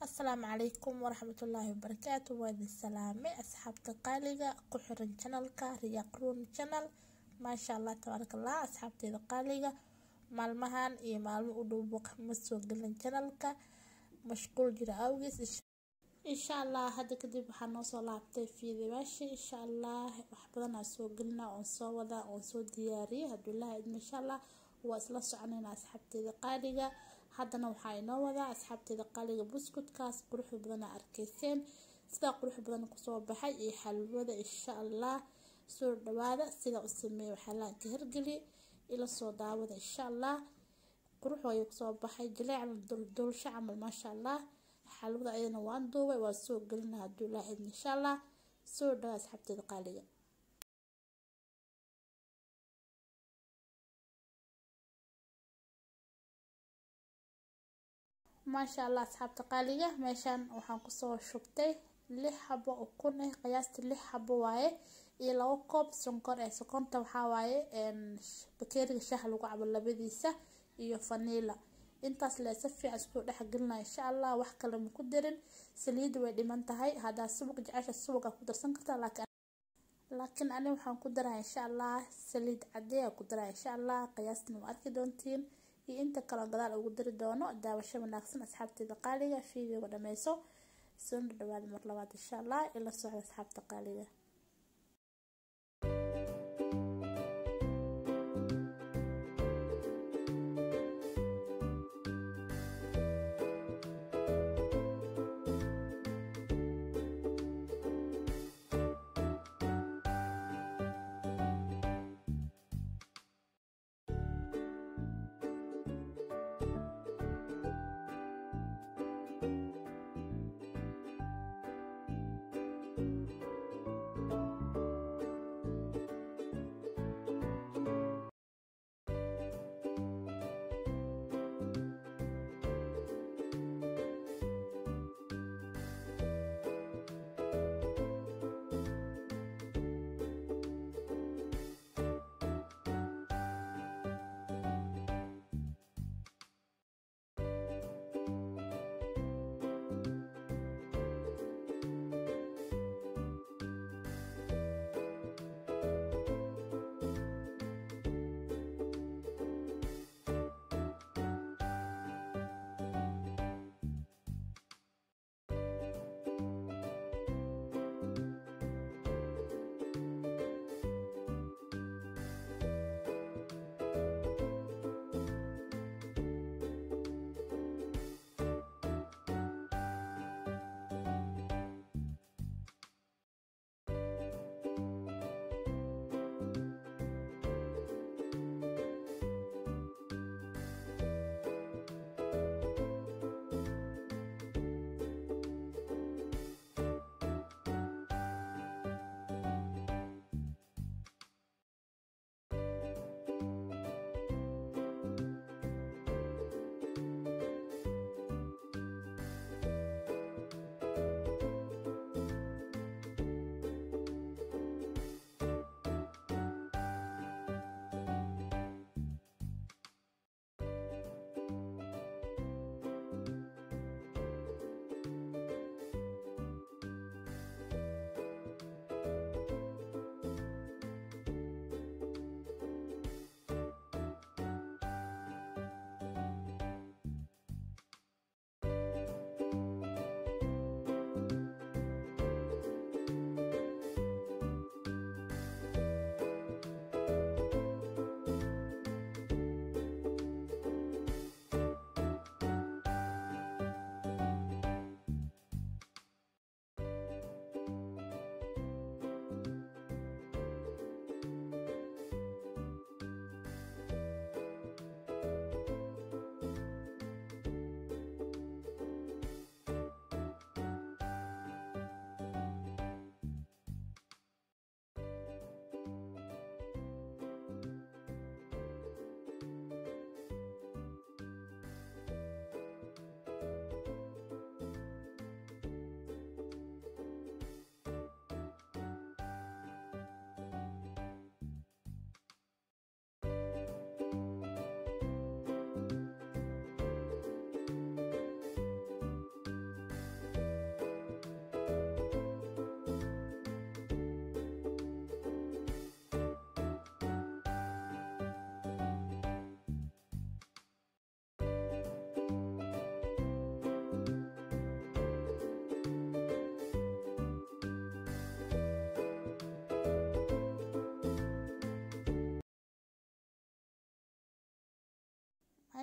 السلام عليكم ورحمة الله وبركاته. وهذا السلام أصحابتي قالقة كحرن channelka رياق رون channel. ما شاء الله تبارك الله أصحابتي قالقة maalmahan iyo maalmo u dhowbo kama soo galin channelka mashquul jira awgiis insha Allah hadda kadib waxaan noo soo laabtay fiidiyoyaasha insha Allah wax badan aan soo galina oo soo wada oo soo diyaariyay hadullah insha Allah waa isla soconayna asxaabteeda qaaliga haddana waxaa inoo wada asxaabteeda qaaliga buskudkaas qurux badan arkayseen sida qurux badan ku soo baxay iyo xalwada insha Allah soo dhawaada sida u sameeyay waxa la ka hirgeli ila soo daawada insha Allah qurux way ku soo baxay jileec dul shacamal ma sha Allah xalwada ayana waan duubay waa soo galina hadullah insha Allah soo dhawaada asxaabteeda qaaliga ما شاء الله أصحابتي قالية ماشان وحن كسو شبتي لح حبة وكون قياست لح حبة واي إلى وقب سكر سكرت وحواي إن بكير الشهر وقعب اللبديسة iyo فانيلا intaas la safi asku dhaxgalnaa insha Allah wax kale ma ku darin saliid way dhiman tahay hada subag jacasha subaga ku darsan kartaa laakiin ani waxaan ku daraa insha Allah saliid cadeey ku daraa insha Allah qiyaasna ma arki doontiin iyo inta kala gadaal ugu dari doono daawasho wanaagsan asxaabteeda qaaliga fiidiyoga dhameyso soo dhawaad mar labaad insha Allah ila socod asxaabta qaaliga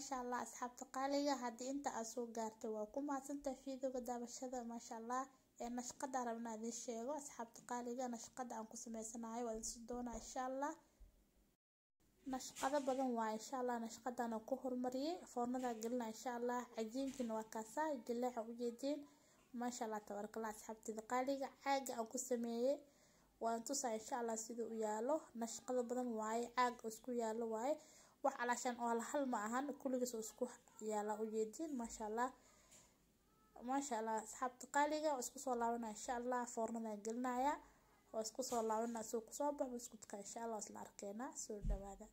maasha allah asxaabta qaaliga haddii inta aad soo gaartay waa ku mahadsantahay fiidiyowga daawashada maasha allah nashqada rabnaa idin sheego asxaabta qaaliga nashqada aan ku sameysanayo waa idin doonaa insha allah nashqada badan waa insha allah nashqadana ku hormariyay foornada galina insha allah cajiinkiina waa kaasa jileeca u jeedin maasha allah tabarakallah asxaabtida qaaliga caaga aan ku sameeyay waan tusaa insha allah sidoo u yaalo nashqada badan waaye caag isku yaalo waaye wax alaashan oo hal ma ahan kulligiis isku yaala u jeedin maasha allah asxaabta qaaliga isku soo laabanaa insha allah foornada gelinaya oo isku soo laabanaa soo ku soo baxo buskudka insha allah isla arkeena soo dhawaada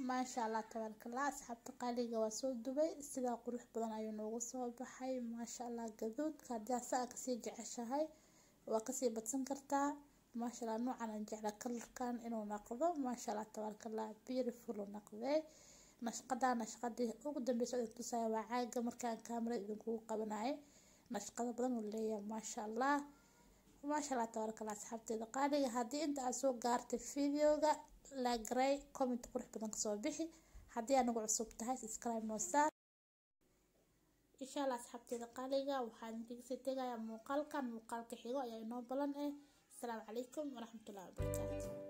maasha allah tabarakallah asxaabta qaaliga waa soo dubay sida qurux badan ayuu noogu soo baxay maasha allah gaduudka haddii saa ka sii jeceshahay waa ka sii badsan kartaa maasha allah noocan aan jecla kalarkan inuu noqdo maasha allah tabarakallah beautiful uu noqday nashqadii ugu dambeysay oo tusaya waa caaga markaan kaamirada idinku qabanay nashqada badan uu leeyahay maasha allah tabarakallah asxaabteeda qaaliga haddii inta aad soo gaartay fiidiyowga la garay comment qurux badan kasoo bixi haddii anagu cusub tahay subscribe noo saar insha allah asxaabteeda qaaliga waxaan idinka sii tegayaa muuqaalka xigo ayaa inoo balan assalaamu calaykum waraxmatullaahi wabarakaatu